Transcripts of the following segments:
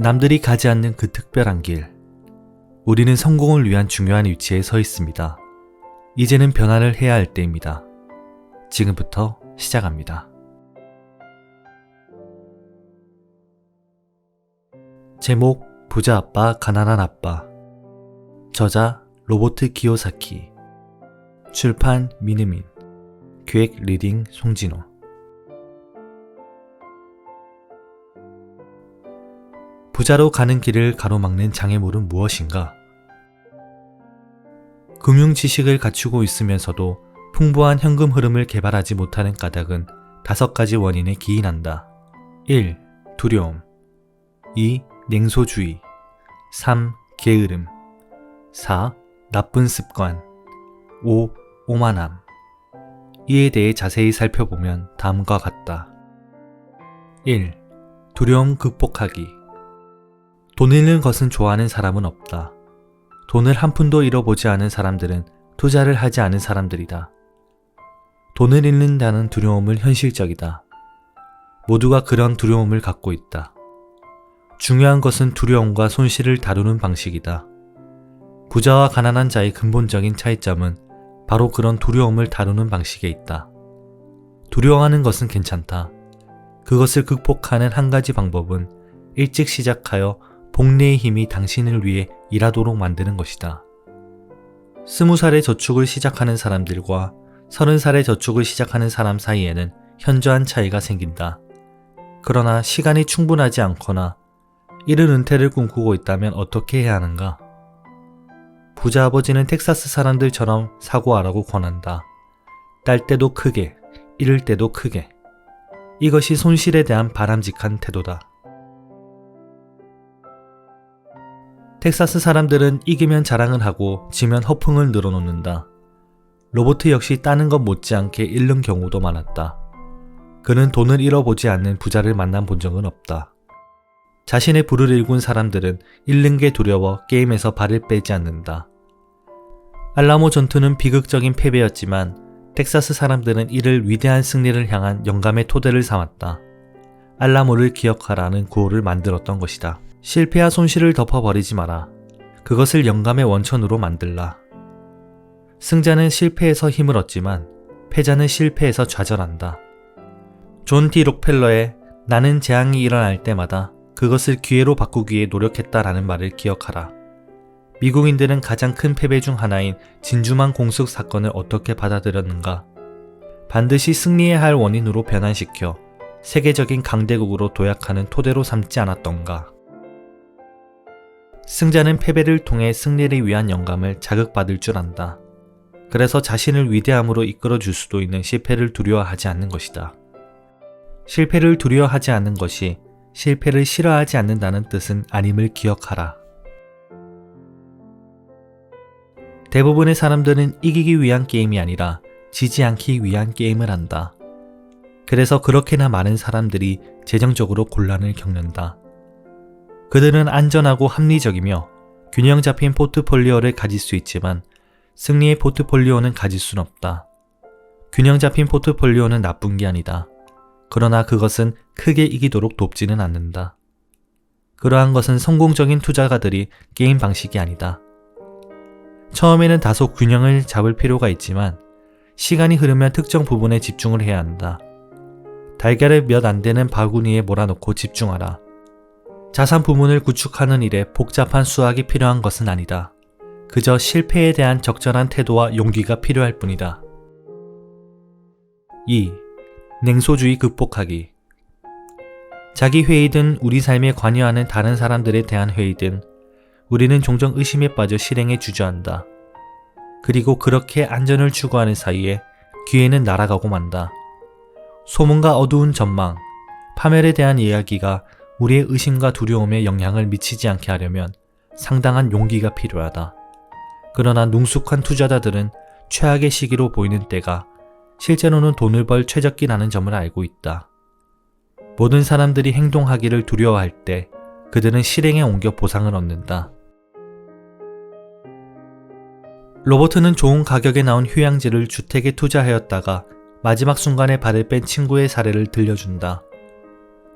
남들이 가지 않는 그 특별한 길. 우리는 성공을 위한 중요한 위치에 서 있습니다. 이제는 변화를 해야 할 때입니다. 지금부터 시작합니다. 제목 부자 아빠 가난한 아빠. 저자 로버트 키요사키. 출판 미느민. 기획 리딩 송진호. 부자로 가는 길을 가로막는 장애물은 무엇인가? 금융 지식을 갖추고 있으면서도 풍부한 현금 흐름을 개발하지 못하는 까닭은 5가지 원인에 기인한다. 1. 두려움. 2. 냉소주의. 3. 게으름. 4. 나쁜 습관. 5. 오만함. 이에 대해 자세히 살펴보면 다음과 같다. 1. 두려움 극복하기. 돈 잃는 것은 좋아하는 사람은 없다. 돈을 한 푼도 잃어보지 않은 사람들은 투자를 하지 않은 사람들이다. 돈을 잃는다는 두려움은 현실적이다. 모두가 그런 두려움을 갖고 있다. 중요한 것은 두려움과 손실을 다루는 방식이다. 부자와 가난한 자의 근본적인 차이점은 바로 그런 두려움을 다루는 방식에 있다. 두려워하는 것은 괜찮다. 그것을 극복하는 한 가지 방법은 일찍 시작하여 복리의 힘이 당신을 위해 일하도록 만드는 것이다. 20살에 저축을 시작하는 사람들과 30살에 저축을 시작하는 사람 사이에는 현저한 차이가 생긴다. 그러나 시간이 충분하지 않거나 이른 은퇴를 꿈꾸고 있다면 어떻게 해야 하는가? 부자 아버지는 텍사스 사람들처럼 사고하라고 권한다. 딸 때도 크게, 잃을 때도 크게. 이것이 손실에 대한 바람직한 태도다. 텍사스 사람들은 이기면 자랑을 하고 지면 허풍을 늘어놓는다. 로버트 역시 따는 것 못지않게 잃는 경우도 많았다. 그는 돈을 잃어보지 않는 부자를 만난 본 적은 없다. 자신의 부를 일군 사람들은 잃는 게 두려워 게임에서 발을 빼지 않는다. 알라모 전투는 비극적인 패배였지만 텍사스 사람들은 이를 위대한 승리를 향한 영감의 토대를 삼았다. 알라모를 기억하라는 구호를 만들었던 것이다. 실패와 손실을 덮어버리지 마라. 그것을 영감의 원천으로 만들라. 승자는 실패에서 힘을 얻지만 패자는 실패에서 좌절한다. 존 디 록펠러의 나는 재앙이 일어날 때마다 그것을 기회로 바꾸기 위해 노력했다라는 말을 기억하라. 미국인들은 가장 큰 패배 중 하나인 진주만 공습 사건을 어떻게 받아들였는가? 반드시 승리해야 할 원인으로 변환시켜 세계적인 강대국으로 도약하는 토대로 삼지 않았던가? 승자는 패배를 통해 승리를 위한 영감을 자극받을 줄 안다. 그래서 자신을 위대함으로 이끌어줄 수도 있는 실패를 두려워하지 않는 것이다. 실패를 두려워하지 않는 것이 실패를 싫어하지 않는다는 뜻은 아님을 기억하라. 대부분의 사람들은 이기기 위한 게임이 아니라 지지 않기 위한 게임을 한다. 그래서 그렇게나 많은 사람들이 재정적으로 곤란을 겪는다. 그들은 안전하고 합리적이며 균형 잡힌 포트폴리오를 가질 수 있지만 승리의 포트폴리오는 가질 순 없다. 균형 잡힌 포트폴리오는 나쁜 게 아니다. 그러나 그것은 크게 이기도록 돕지는 않는다. 그러한 것은 성공적인 투자가들이 게임 방식이 아니다. 처음에는 다소 균형을 잡을 필요가 있지만 시간이 흐르면 특정 부분에 집중을 해야 한다. 달걀을 몇 안 되는 바구니에 몰아넣고 집중하라. 자산 부문을 구축하는 일에 복잡한 수학이 필요한 것은 아니다. 그저 실패에 대한 적절한 태도와 용기가 필요할 뿐이다. 2. 냉소주의 극복하기. 자기 회의든 우리 삶에 관여하는 다른 사람들에 대한 회의든 우리는 종종 의심에 빠져 실행에 주저한다. 그리고 그렇게 안전을 추구하는 사이에 기회는 날아가고 만다. 소문과 어두운 전망, 파멸에 대한 이야기가 우리의 의심과 두려움에 영향을 미치지 않게 하려면 상당한 용기가 필요하다. 그러나 능숙한 투자자들은 최악의 시기로 보이는 때가 실제로는 돈을 벌 최적기라는 점을 알고 있다. 모든 사람들이 행동하기를 두려워할 때 그들은 실행에 옮겨 보상을 얻는다. 로버트는 좋은 가격에 나온 휴양지를 주택에 투자하였다가 마지막 순간에 발을 뺀 친구의 사례를 들려준다.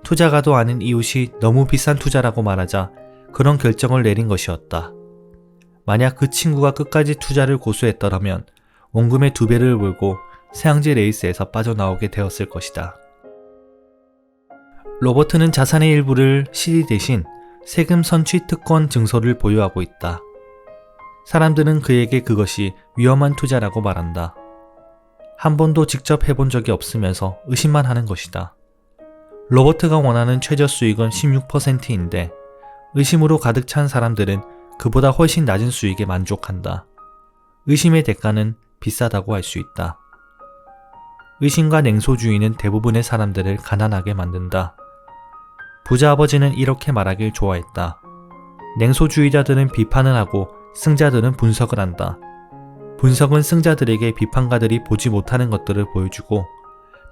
투자가도 아닌 이웃이 너무 비싼 투자라고 말하자 그런 결정을 내린 것이었다. 만약 그 친구가 끝까지 투자를 고수했더라면 원금의 2배를 벌고 새양지 레이스에서 빠져나오게 되었을 것이다. 로버트는 자산의 일부를 CD 대신 세금 선취 특권 증서를 보유하고 있다. 사람들은 그에게 그것이 위험한 투자라고 말한다. 한 번도 직접 해본 적이 없으면서 의심만 하는 것이다. 로버트가 원하는 최저 수익은 16%인데 의심으로 가득 찬 사람들은 그보다 훨씬 낮은 수익에 만족한다. 의심의 대가는 비싸다고 할 수 있다. 의심과 냉소주의는 대부분의 사람들을 가난하게 만든다. 부자 아버지는 이렇게 말하길 좋아했다. 냉소주의자들은 비판을 하고 승자들은 분석을 한다. 분석은 승자들에게 비판가들이 보지 못하는 것들을 보여주고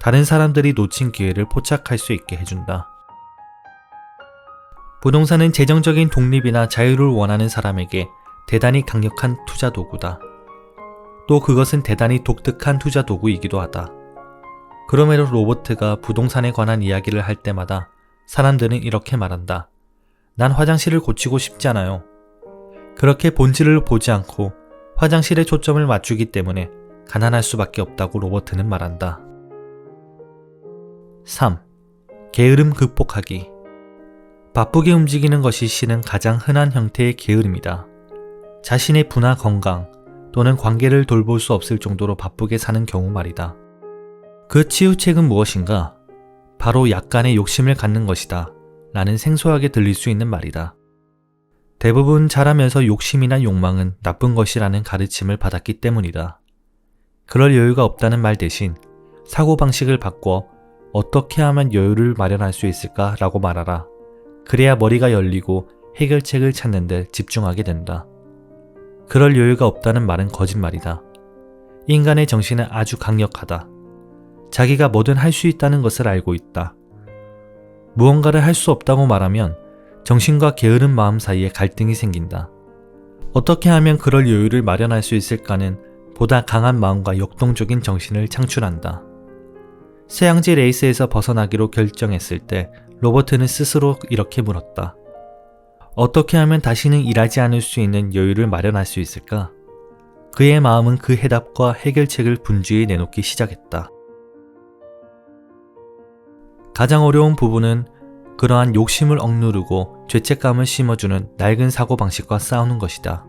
다른 사람들이 놓친 기회를 포착할 수 있게 해준다. 부동산은 재정적인 독립이나 자유를 원하는 사람에게 대단히 강력한 투자 도구다. 또 그것은 대단히 독특한 투자 도구이기도 하다. 그럼에도 로버트가 부동산에 관한 이야기를 할 때마다 사람들은 이렇게 말한다. 난 화장실을 고치고 싶지 않아요. 그렇게 본질을 보지 않고 화장실에 초점을 맞추기 때문에 가난할 수밖에 없다고 로버트는 말한다. 3. 게으름 극복하기. 바쁘게 움직이는 것이 실은 가장 흔한 형태의 게으름이다. 자신의 부나 건강 또는 관계를 돌볼 수 없을 정도로 바쁘게 사는 경우 말이다. 그 치유책은 무엇인가? 바로 약간의 욕심을 갖는 것이다. 라는 생소하게 들릴 수 있는 말이다. 대부분 자라면서 욕심이나 욕망은 나쁜 것이라는 가르침을 받았기 때문이다. 그럴 여유가 없다는 말 대신 사고방식을 바꿔 어떻게 하면 여유를 마련할 수 있을까? 라고 말하라. 그래야 머리가 열리고 해결책을 찾는 데 집중하게 된다. 그럴 여유가 없다는 말은 거짓말이다. 인간의 정신은 아주 강력하다. 자기가 뭐든 할 수 있다는 것을 알고 있다. 무언가를 할 수 없다고 말하면 정신과 게으른 마음 사이에 갈등이 생긴다. 어떻게 하면 그럴 여유를 마련할 수 있을까는 보다 강한 마음과 역동적인 정신을 창출한다. 새양지 레이스에서 벗어나기로 결정했을 때 로버트는 스스로 이렇게 물었다. 어떻게 하면 다시는 일하지 않을 수 있는 여유를 마련할 수 있을까? 그의 마음은 그 해답과 해결책을 분주히 내놓기 시작했다. 가장 어려운 부분은 그러한 욕심을 억누르고 죄책감을 심어주는 낡은 사고방식과 싸우는 것이다.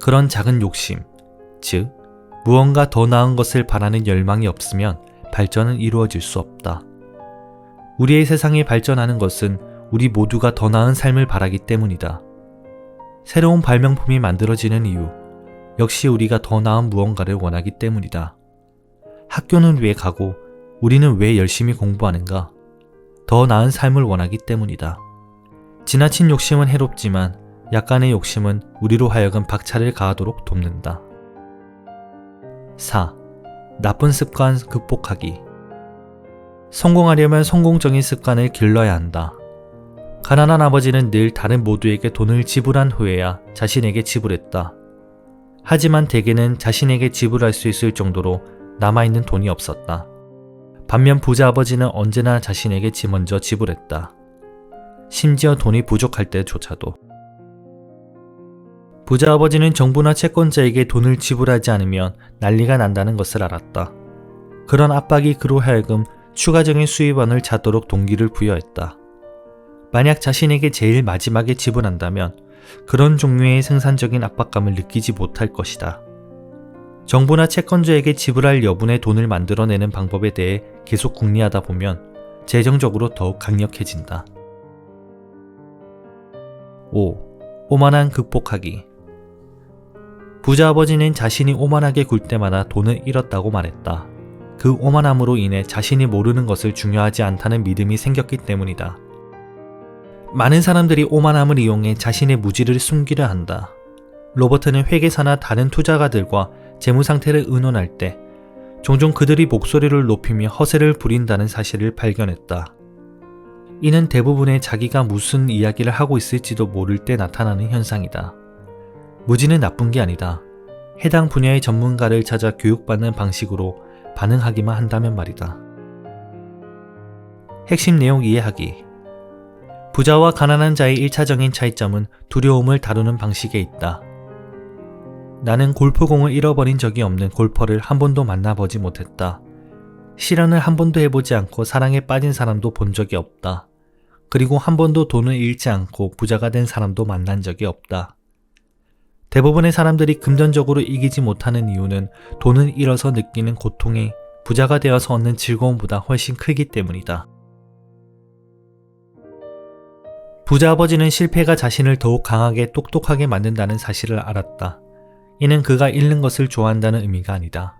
그런 작은 욕심, 즉 무언가 더 나은 것을 바라는 열망이 없으면 발전은 이루어질 수 없다. 우리의 세상이 발전하는 것은 우리 모두가 더 나은 삶을 바라기 때문이다. 새로운 발명품이 만들어지는 이유, 역시 우리가 더 나은 무언가를 원하기 때문이다. 학교는 왜 가고 우리는 왜 열심히 공부하는가? 더 나은 삶을 원하기 때문이다. 지나친 욕심은 해롭지만 약간의 욕심은 우리로 하여금 박차를 가하도록 돕는다. 4. 나쁜 습관 극복하기. 성공하려면 성공적인 습관을 길러야 한다. 가난한 아버지는 늘 다른 모두에게 돈을 지불한 후에야 자신에게 지불했다. 하지만 대개는 자신에게 지불할 수 있을 정도로 남아있는 돈이 없었다. 반면 부자 아버지는 언제나 자신에게 먼저 지불했다. 심지어 돈이 부족할 때조차도. 부자 아버지는 정부나 채권자에게 돈을 지불하지 않으면 난리가 난다는 것을 알았다. 그런 압박이 그로 하여금 추가적인 수입원을 찾도록 동기를 부여했다. 만약 자신에게 제일 마지막에 지불한다면 그런 종류의 생산적인 압박감을 느끼지 못할 것이다. 정부나 채권자에게 지불할 여분의 돈을 만들어내는 방법에 대해 계속 궁리하다 보면 재정적으로 더욱 강력해진다. 5. 오만함 극복하기. 부자 아버지는 자신이 오만하게 굴 때마다 돈을 잃었다고 말했다. 그 오만함으로 인해 자신이 모르는 것을 중요하지 않다는 믿음이 생겼기 때문이다. 많은 사람들이 오만함을 이용해 자신의 무지를 숨기려 한다. 로버트는 회계사나 다른 투자가들과 재무 상태를 의논할 때 종종 그들이 목소리를 높이며 허세를 부린다는 사실을 발견했다. 이는 대부분의 자기가 무슨 이야기를 하고 있을지도 모를 때 나타나는 현상이다. 무지는 나쁜 게 아니다. 해당 분야의 전문가를 찾아 교육받는 방식으로 반응하기만 한다면 말이다. 핵심 내용 이해하기. 부자와 가난한 자의 1차적인 차이점은 두려움을 다루는 방식에 있다. 나는 골프공을 잃어버린 적이 없는 골퍼를 한 번도 만나보지 못했다. 실현을 한 번도 해보지 않고 사랑에 빠진 사람도 본 적이 없다. 그리고 한 번도 돈을 잃지 않고 부자가 된 사람도 만난 적이 없다. 대부분의 사람들이 금전적으로 이기지 못하는 이유는 돈을 잃어서 느끼는 고통이 부자가 되어서 얻는 즐거움보다 훨씬 크기 때문이다. 부자 아버지는 실패가 자신을 더욱 강하게 똑똑하게 만든다는 사실을 알았다. 이는 그가 잃는 것을 좋아한다는 의미가 아니다.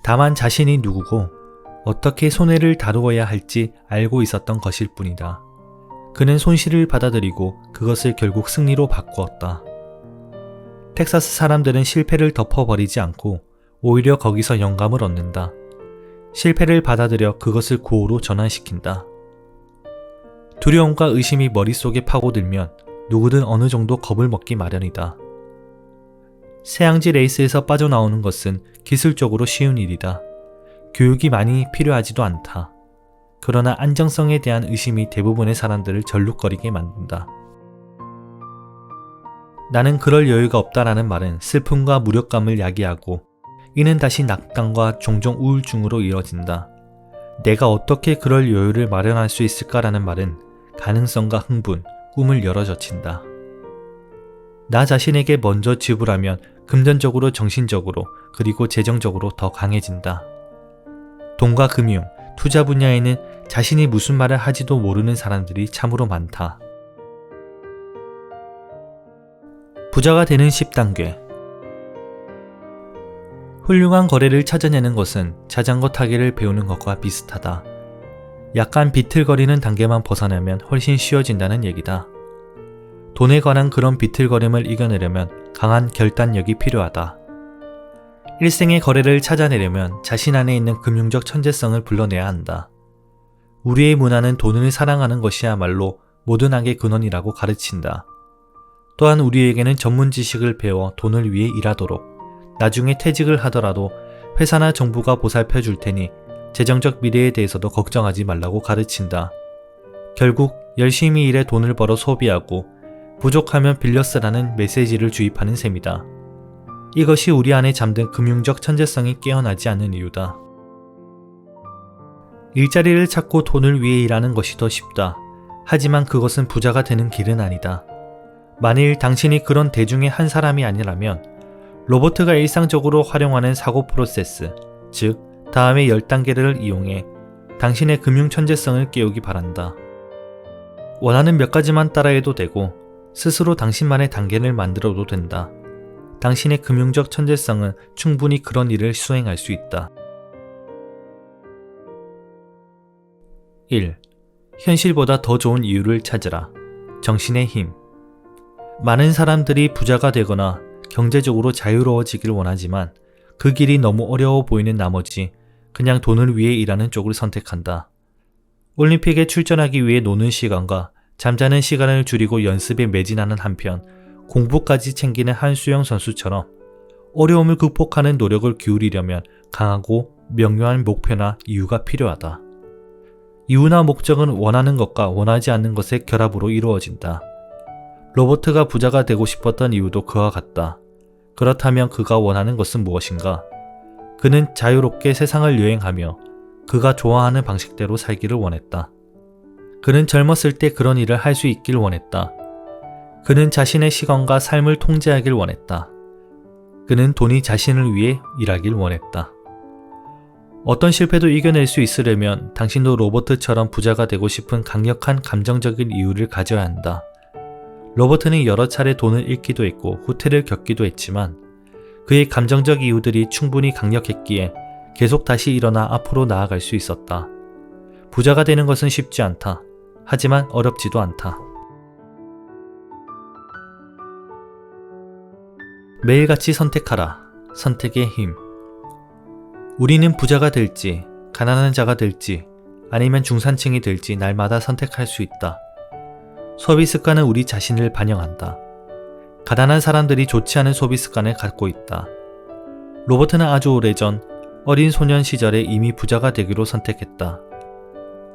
다만 자신이 누구고 어떻게 손해를 다루어야 할지 알고 있었던 것일 뿐이다. 그는 손실을 받아들이고 그것을 결국 승리로 바꾸었다. 텍사스 사람들은 실패를 덮어버리지 않고 오히려 거기서 영감을 얻는다. 실패를 받아들여 그것을 구호로 전환시킨다. 두려움과 의심이 머릿속에 파고들면 누구든 어느 정도 겁을 먹기 마련이다. 새양지 레이스에서 빠져나오는 것은 기술적으로 쉬운 일이다. 교육이 많이 필요하지도 않다. 그러나 안정성에 대한 의심이 대부분의 사람들을 절룩거리게 만든다. 나는 그럴 여유가 없다라는 말은 슬픔과 무력감을 야기하고 이는 다시 낙담과 종종 우울증으로 이어진다. 내가 어떻게 그럴 여유를 마련할 수 있을까라는 말은 가능성과 흥분, 꿈을 열어젖힌다. 나 자신에게 먼저 지불하면 금전적으로, 정신적으로, 그리고 재정적으로 더 강해진다. 돈과 금융, 투자 분야에는 자신이 무슨 말을 하지도 모르는 사람들이 참으로 많다. 부자가 되는 10단계. 훌륭한 거래를 찾아내는 것은 자전거 타기를 배우는 것과 비슷하다. 약간 비틀거리는 단계만 벗어나면 훨씬 쉬워진다는 얘기다. 돈에 관한 그런 비틀거림을 이겨내려면 강한 결단력이 필요하다. 일생의 거래를 찾아내려면 자신 안에 있는 금융적 천재성을 불러내야 한다. 우리의 문화는 돈을 사랑하는 것이야말로 모든 악의 근원이라고 가르친다. 또한 우리에게는 전문 지식을 배워 돈을 위해 일하도록, 나중에 퇴직을 하더라도 회사나 정부가 보살펴 줄 테니 재정적 미래에 대해서도 걱정하지 말라고 가르친다. 결국 열심히 일해 돈을 벌어 소비하고 부족하면 빌려 쓰라는 메시지를 주입하는 셈이다. 이것이 우리 안에 잠든 금융적 천재성이 깨어나지 않는 이유다. 일자리를 찾고 돈을 위해 일하는 것이 더 쉽다. 하지만 그것은 부자가 되는 길은 아니다. 만일 당신이 그런 대중의 한 사람이 아니라면 로버트가 일상적으로 활용하는 사고 프로세스, 즉 다음의 10단계를 이용해 당신의 금융 천재성을 깨우기 바란다. 원하는 몇 가지만 따라해도 되고 스스로 당신만의 단계를 만들어도 된다. 당신의 금융적 천재성은 충분히 그런 일을 수행할 수 있다. 1. 현실보다 더 좋은 이유를 찾으라. 정신의 힘. 많은 사람들이 부자가 되거나 경제적으로 자유로워지길 원하지만 그 길이 너무 어려워 보이는 나머지 그냥 돈을 위해 일하는 쪽을 선택한다. 올림픽에 출전하기 위해 노는 시간과 잠자는 시간을 줄이고 연습에 매진하는 한편 공부까지 챙기는 한수영 선수처럼 어려움을 극복하는 노력을 기울이려면 강하고 명료한 목표나 이유가 필요하다. 이유나 목적은 원하는 것과 원하지 않는 것의 결합으로 이루어진다. 로버트가 부자가 되고 싶었던 이유도 그와 같다. 그렇다면 그가 원하는 것은 무엇인가? 그는 자유롭게 세상을 여행하며 그가 좋아하는 방식대로 살기를 원했다. 그는 젊었을 때 그런 일을 할 수 있길 원했다. 그는 자신의 시간과 삶을 통제하길 원했다. 그는 돈이 자신을 위해 일하길 원했다. 어떤 실패도 이겨낼 수 있으려면 당신도 로버트처럼 부자가 되고 싶은 강력한 감정적인 이유를 가져야 한다. 로버트는 여러 차례 돈을 잃기도 했고 후퇴를 겪기도 했지만 그의 감정적 이유들이 충분히 강력했기에 계속 다시 일어나 앞으로 나아갈 수 있었다. 부자가 되는 것은 쉽지 않다. 하지만 어렵지도 않다. 매일같이 선택하라. 선택의 힘. 우리는 부자가 될지, 가난한 자가 될지, 아니면 중산층이 될지 날마다 선택할 수 있다. 소비 습관은 우리 자신을 반영한다. 가난한 사람들이 좋지 않은 소비 습관을 갖고 있다. 로버트는 아주 오래전 어린 소년 시절에 이미 부자가 되기로 선택했다.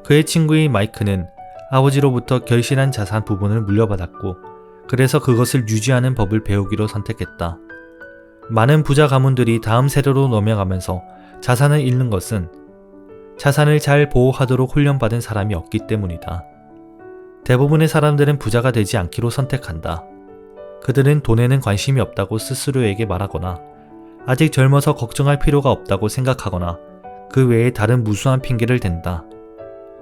그의 친구인 마이크는 아버지로부터 결실한 자산 부분을 물려받았고 그래서 그것을 유지하는 법을 배우기로 선택했다. 많은 부자 가문들이 다음 세대로 넘어가면서 자산을 잃는 것은 자산을 잘 보호하도록 훈련받은 사람이 없기 때문이다. 대부분의 사람들은 부자가 되지 않기로 선택한다. 그들은 돈에는 관심이 없다고 스스로에게 말하거나 아직 젊어서 걱정할 필요가 없다고 생각하거나 그 외에 다른 무수한 핑계를 댄다.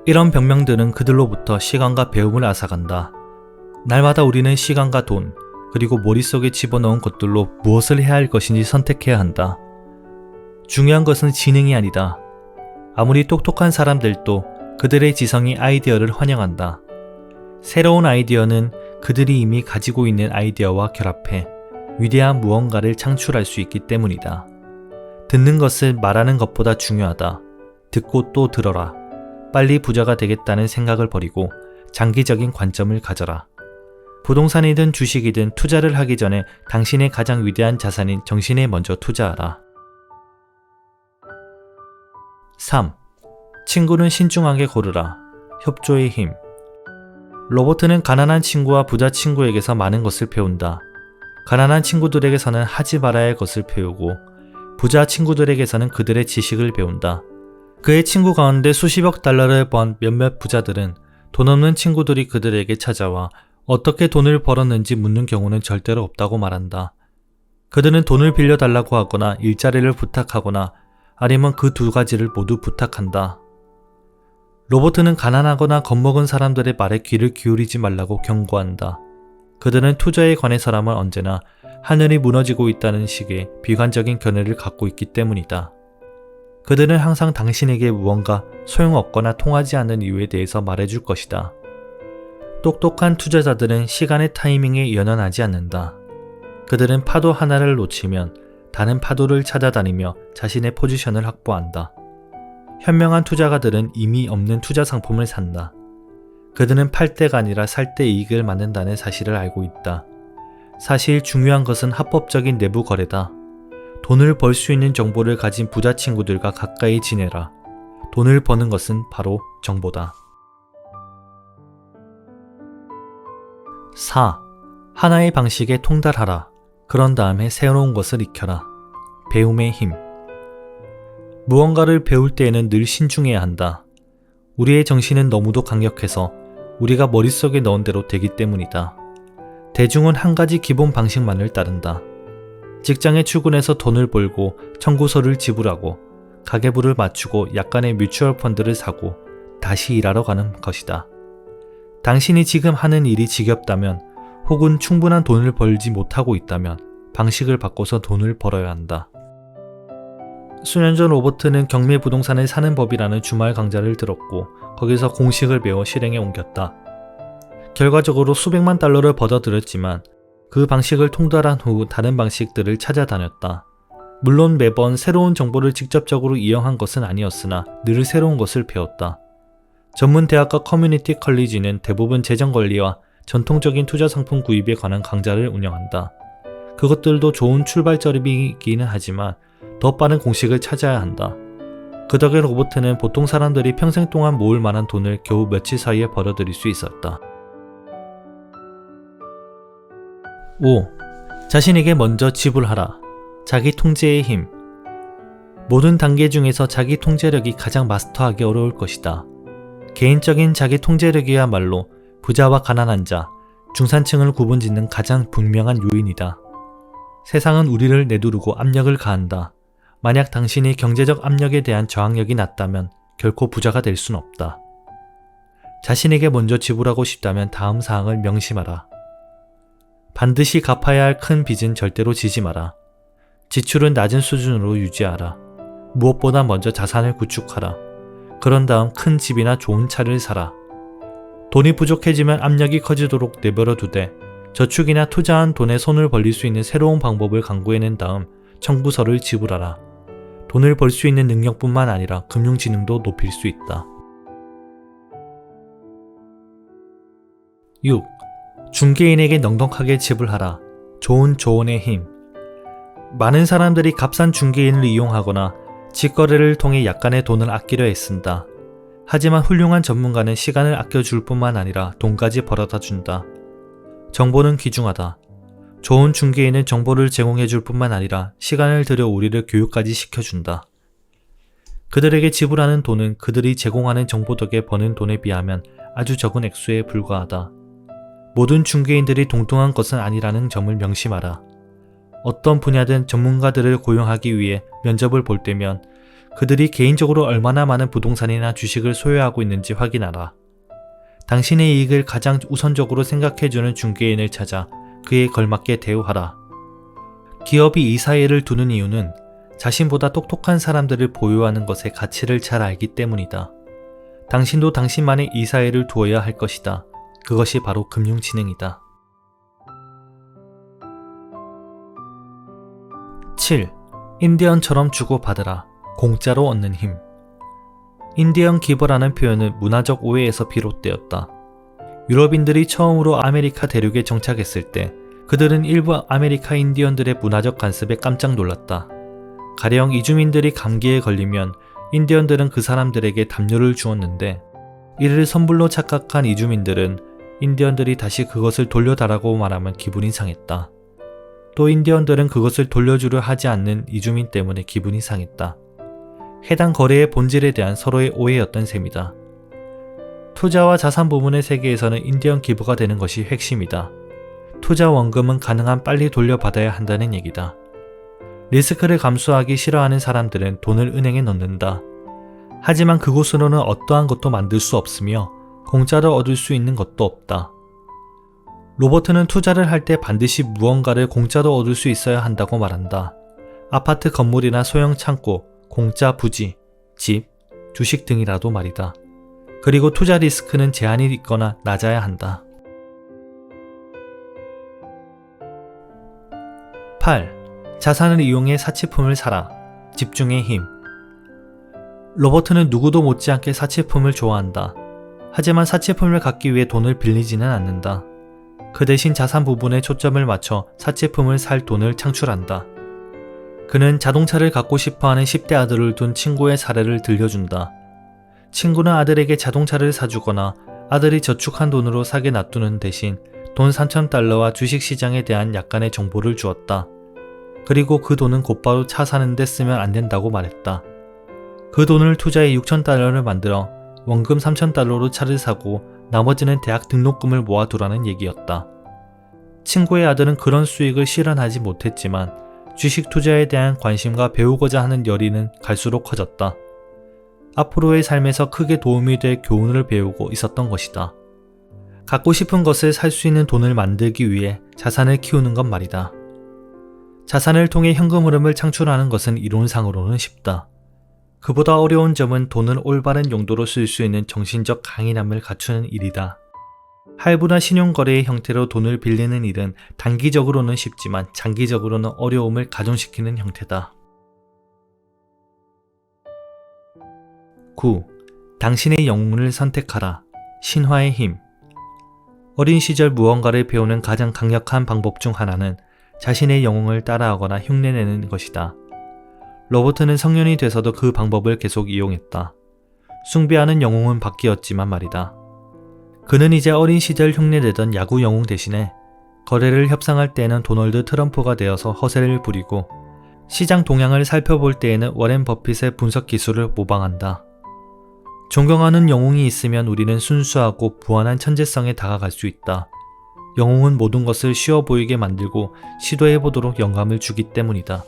이런 변명들은 그들로부터 시간과 배움을 앗아간다. 날마다 우리는 시간과 돈, 그리고 머릿속에 집어넣은 것들로 무엇을 해야 할 것인지 선택해야 한다. 중요한 것은 지능이 아니다. 아무리 똑똑한 사람들도 그들의 지성이 아이디어를 환영한다. 새로운 아이디어는 그들이 이미 가지고 있는 아이디어와 결합해 위대한 무언가를 창출할 수 있기 때문이다. 듣는 것은 말하는 것보다 중요하다. 듣고 또 들어라. 빨리 부자가 되겠다는 생각을 버리고 장기적인 관점을 가져라. 부동산이든 주식이든 투자를 하기 전에 당신의 가장 위대한 자산인 정신에 먼저 투자하라. 3. 친구는 신중하게 고르라. 협조의 힘. 로버트는 가난한 친구와 부자 친구에게서 많은 것을 배운다. 가난한 친구들에게서는 하지 말아야 할 것을 배우고 부자 친구들에게서는 그들의 지식을 배운다. 그의 친구 가운데 수십억 달러를 번 몇몇 부자들은 돈 없는 친구들이 그들에게 찾아와 어떻게 돈을 벌었는지 묻는 경우는 절대로 없다고 말한다. 그들은 돈을 빌려달라고 하거나 일자리를 부탁하거나 아니면 그 두 가지를 모두 부탁한다. 로버트는 가난하거나 겁먹은 사람들의 말에 귀를 기울이지 말라고 경고한다. 그들은 투자에 관해서라면 언제나 하늘이 무너지고 있다는 식의 비관적인 견해를 갖고 있기 때문이다. 그들은 항상 당신에게 무언가 소용없거나 통하지 않는 이유에 대해서 말해줄 것이다. 똑똑한 투자자들은 시간의 타이밍에 연연하지 않는다. 그들은 파도 하나를 놓치면 다른 파도를 찾아다니며 자신의 포지션을 확보한다. 현명한 투자가들은 이미 없는 투자 상품을 산다. 그들은 팔 때가 아니라 살 때 이익을 만든다는 사실을 알고 있다. 사실 중요한 것은 합법적인 내부 거래다. 돈을 벌 수 있는 정보를 가진 부자 친구들과 가까이 지내라. 돈을 버는 것은 바로 정보다. 4. 하나의 방식에 통달하라. 그런 다음에 새로운 것을 익혀라. 배움의 힘. 무언가를 배울 때에는 늘 신중해야 한다. 우리의 정신은 너무도 강력해서 우리가 머릿속에 넣은 대로 되기 때문이다. 대중은 한 가지 기본 방식만을 따른다. 직장에 출근해서 돈을 벌고 청구서를 지불하고 가계부를 맞추고 약간의 뮤추얼 펀드를 사고 다시 일하러 가는 것이다. 당신이 지금 하는 일이 지겹다면 혹은 충분한 돈을 벌지 못하고 있다면 방식을 바꿔서 돈을 벌어야 한다. 수년 전 로버트는 경매 부동산을 사는 법이라는 주말 강좌를 들었고 거기서 공식을 배워 실행에 옮겼다. 결과적으로 수백만 달러를 벌어들였지만 그 방식을 통달한 후 다른 방식들을 찾아다녔다. 물론 매번 새로운 정보를 직접적으로 이용한 것은 아니었으나 늘 새로운 것을 배웠다. 전문 대학과 커뮤니티 컬리지는 대부분 재정관리와 전통적인 투자 상품 구입에 관한 강좌를 운영한다. 그것들도 좋은 출발점이기는 하지만 더 빠른 공식을 찾아야 한다. 그 덕에 로버트는 보통 사람들이 평생 동안 모을 만한 돈을 겨우 며칠 사이에 벌어들일 수 있었다. 5. 자신에게 먼저 지불하라. 자기 통제의 힘. 모든 단계 중에서 자기 통제력이 가장 마스터하기 어려울 것이다. 개인적인 자기 통제력이야말로 부자와 가난한 자, 중산층을 구분짓는 가장 분명한 요인이다. 세상은 우리를 내두르고 압력을 가한다. 만약 당신이 경제적 압력에 대한 저항력이 낮다면 결코 부자가 될 순 없다. 자신에게 먼저 지불하고 싶다면 다음 사항을 명심하라. 반드시 갚아야 할 큰 빚은 절대로 지지 마라. 지출은 낮은 수준으로 유지하라. 무엇보다 먼저 자산을 구축하라. 그런 다음 큰 집이나 좋은 차를 사라. 돈이 부족해지면 압력이 커지도록 내버려 두되 저축이나 투자한 돈에 손을 벌릴 수 있는 새로운 방법을 강구해낸 다음 청구서를 지불하라. 돈을 벌 수 있는 능력뿐만 아니라 금융지능도 높일 수 있다. 6. 중개인에게 넉넉하게 지불하라. 좋은 조언의 힘. 많은 사람들이 값싼 중개인을 이용하거나 직거래를 통해 약간의 돈을 아끼려 애쓴다. 하지만 훌륭한 전문가는 시간을 아껴줄 뿐만 아니라 돈까지 벌어다 준다. 정보는 귀중하다. 좋은 중개인은 정보를 제공해줄 뿐만 아니라 시간을 들여 우리를 교육까지 시켜준다. 그들에게 지불하는 돈은 그들이 제공하는 정보 덕에 버는 돈에 비하면 아주 적은 액수에 불과하다. 모든 중개인들이 동등한 것은 아니라는 점을 명심하라. 어떤 분야든 전문가들을 고용하기 위해 면접을 볼 때면 그들이 개인적으로 얼마나 많은 부동산이나 주식을 소유하고 있는지 확인하라. 당신의 이익을 가장 우선적으로 생각해주는 중개인을 찾아 그에 걸맞게 대우하라. 기업이 이 사이를 두는 이유는 자신보다 똑똑한 사람들을 보유하는 것의 가치를 잘 알기 때문이다. 당신도 당신만의 이 사이를 두어야 할 것이다. 그것이 바로 금융지능이다. 7. 인디언처럼 주고받으라. 공짜로 얻는 힘. 인디언 기버라는 표현은 문화적 오해에서 비롯되었다. 유럽인들이 처음으로 아메리카 대륙에 정착했을 때 그들은 일부 아메리카 인디언들의 문화적 간섭에 깜짝 놀랐다. 가령 이주민들이 감기에 걸리면 인디언들은 그 사람들에게 담요를 주었는데 이를 선물로 착각한 이주민들은 인디언들이 다시 그것을 돌려달라고 말하면 기분이 상했다. 또 인디언들은 그것을 돌려주려 하지 않는 이주민 때문에 기분이 상했다. 해당 거래의 본질에 대한 서로의 오해였던 셈이다. 투자와 자산 부문의 세계에서는 인디언 기부가 되는 것이 핵심이다. 투자 원금은 가능한 빨리 돌려받아야 한다는 얘기다. 리스크를 감수하기 싫어하는 사람들은 돈을 은행에 넣는다. 하지만 그곳으로는 어떠한 것도 만들 수 없으며 공짜로 얻을 수 있는 것도 없다. 로버트는 투자를 할 때 반드시 무언가를 공짜로 얻을 수 있어야 한다고 말한다. 아파트 건물이나 소형 창고, 공짜 부지, 집, 주식 등이라도 말이다. 그리고 투자 리스크는 제한이 있거나 낮아야 한다. 8. 자산을 이용해 사치품을 사라. 집중의 힘. 로버트는 누구도 못지않게 사치품을 좋아한다. 하지만 사치품을 갖기 위해 돈을 빌리지는 않는다. 그 대신 자산 부분에 초점을 맞춰 사치품을 살 돈을 창출한다. 그는 자동차를 갖고 싶어하는 10대 아들을 둔 친구의 사례를 들려준다. 친구는 아들에게 자동차를 사주거나 아들이 저축한 돈으로 사게 놔두는 대신 돈 3,000달러와 주식시장에 대한 약간의 정보를 주었다. 그리고 그 돈은 곧바로 차 사는 데 쓰면 안 된다고 말했다. 그 돈을 투자해 6,000달러를 만들어 원금 3,000달러로 차를 사고 나머지는 대학 등록금을 모아두라는 얘기였다. 친구의 아들은 그런 수익을 실현하지 못했지만 주식 투자에 대한 관심과 배우고자 하는 열의는 갈수록 커졌다. 앞으로의 삶에서 크게 도움이 될 교훈을 배우고 있었던 것이다. 갖고 싶은 것을 살 수 있는 돈을 만들기 위해 자산을 키우는 것 말이다. 자산을 통해 현금 흐름을 창출하는 것은 이론상으로는 쉽다. 그보다 어려운 점은 돈을 올바른 용도로 쓸 수 있는 정신적 강인함을 갖추는 일이다. 할부나 신용거래의 형태로 돈을 빌리는 일은 단기적으로는 쉽지만 장기적으로는 어려움을 가중시키는 형태다. 9. 당신의 영웅을 선택하라. 신화의 힘. 어린 시절 무언가를 배우는 가장 강력한 방법 중 하나는 자신의 영웅을 따라하거나 흉내내는 것이다. 로버트는 성년이 돼서도 그 방법을 계속 이용했다. 숭배하는 영웅은 바뀌었지만 말이다. 그는 이제 어린 시절 흉내내던 야구 영웅 대신에 거래를 협상할 때에는 도널드 트럼프가 되어서 허세를 부리고 시장 동향을 살펴볼 때에는 워렌 버핏의 분석 기술을 모방한다. 존경하는 영웅이 있으면 우리는 순수하고 무한한 천재성에 다가갈 수 있다. 영웅은 모든 것을 쉬워 보이게 만들고 시도해보도록 영감을 주기 때문이다.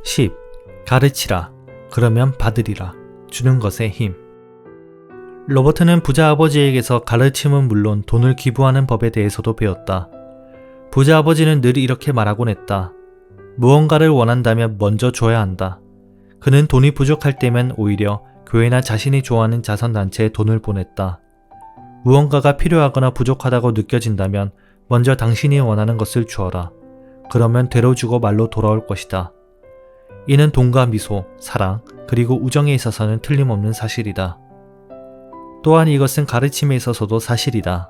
10. 가르치라. 그러면 받으리라. 주는 것의 힘. 로버트는 부자 아버지에게서 가르침은 물론 돈을 기부하는 법에 대해서도 배웠다. 부자 아버지는 늘 이렇게 말하곤 했다. 무언가를 원한다면 먼저 줘야 한다. 그는 돈이 부족할 때면 오히려 교회나 자신이 좋아하는 자선단체에 돈을 보냈다. 무언가가 필요하거나 부족하다고 느껴진다면 먼저 당신이 원하는 것을 주어라. 그러면 되로 주고 말로 돌아올 것이다. 이는 돈과 미소, 사랑, 그리고 우정에 있어서는 틀림없는 사실이다. 또한 이것은 가르침에 있어서도 사실이다.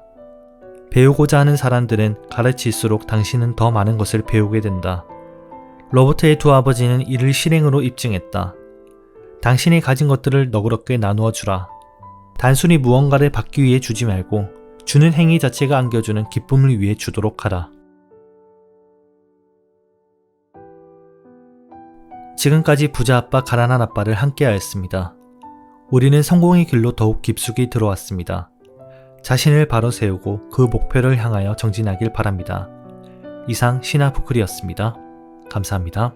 배우고자 하는 사람들은 가르칠수록 당신은 더 많은 것을 배우게 된다. 로버트의 두 아버지는 이를 실행으로 입증했다. 당신이 가진 것들을 너그럽게 나누어 주라. 단순히 무언가를 받기 위해 주지 말고 주는 행위 자체가 안겨주는 기쁨을 위해 주도록 하라. 지금까지 부자 아빠, 가난한 아빠를 함께 하였습니다. 우리는 성공의 길로 더욱 깊숙이 들어왔습니다. 자신을 바로 세우고 그 목표를 향하여 정진하길 바랍니다. 이상 신하부클이었습니다. 감사합니다.